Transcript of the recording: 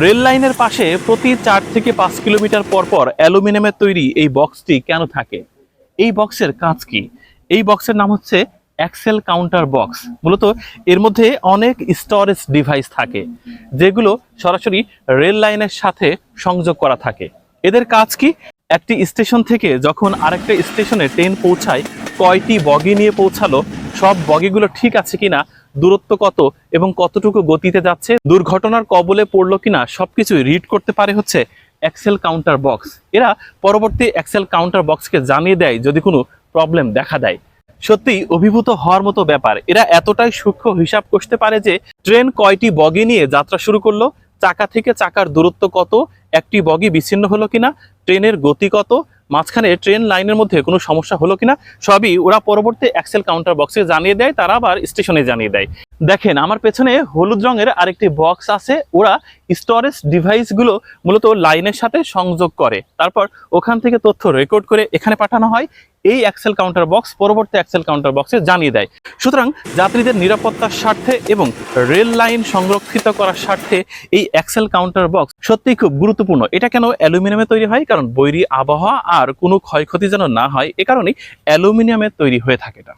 Rail লাইনের পাশে প্রতি 4 থেকে 5 কিলোমিটার পর পর অ্যালুমিনিয়ামের তৈরি এই বক্সটি কেন থাকে? এই বক্সের কাজ কি? এই বক্সের নাম হচ্ছে অ্যাক্সেল কাউন্টার বক্স। মূলত এর মধ্যে অনেক স্টোরেজ ডিভাইস থাকে যেগুলো সরাসরি রেল লাইনের সাথে সংযোগ করা থাকে। এদের কাজ কি? একটি স্টেশন থেকে যখন আরেকটা স্টেশনে ট্রেন পৌঁছায়, কয়টি বগি নিয়ে পৌঁছালো, সব বগিগুলো ঠিক আছে কিনা, দূরত্ব কত এবং কতটুকু গতিতে যাচ্ছে, দুর্ঘটনার কবলে পড়লো কিনা, সবকিছুই রিড করতে পারে হচ্ছে এক্সেল কাউন্টার বক্স। এরা পরবর্তী এক্সেল কাউন্টার বক্সকে জানিয়ে দেয় যদি কোনো প্রবলেম দেখা দেয়। সত্যি অভিভূত হওয়ার মতো ব্যাপার। এরা এতটাই সূক্ষ্ম হিসাব করতে পারে যে ট্রেন কয়টি বগি নিয়ে যাত্রা শুরু করলো, চাকা থেকে চাকার দূরত্ব কত, একটি বগি বিচ্ছিন্ন হলো কিনা, ট্রেনের গতি কত, মাঝখানে ট্রেন লাইনের মধ্যে কোনো সমস্যা হলো কিনা, সবই ওরা পরবর্তী এক্সেল কাউন্টার বক্সে জানিয়ে দেয়। তারা আবার স্টেশনে জানিয়ে দেয়। দেখেন আমার পেছনে হলুদ রঙের আরেকটি বক্স আছে। ওরা স্টোরেজ ডিভাইসগুলো মূলত লাইনের সাথে সংযোগ করে, তারপর ওখান থেকে তথ্য রেকর্ড করে এখানে পাঠানো হয়। এই এক্সেল কাউন্টার বক্স পরবর্তী এক্সেল কাউন্টার বক্সে জানিয়ে দেয়। সুতরাং যাত্রীদের নিরাপত্তার স্বার্থে এবং রেল লাইন সংরক্ষিত করার স্বার্থে এই এক্সেল কাউন্টার বক্স সত্যিই খুব গুরুত্বপূর্ণ। এটা কেন অ্যালুমিনিয়ামে তৈরি হয়? কারণ বৈরী আবহাওয়া আর কোনো ক্ষয়ক্ষতি যেন না হয়, এ কারণেই অ্যালুমিনিয়ামের তৈরি হয়ে থাকে এটা।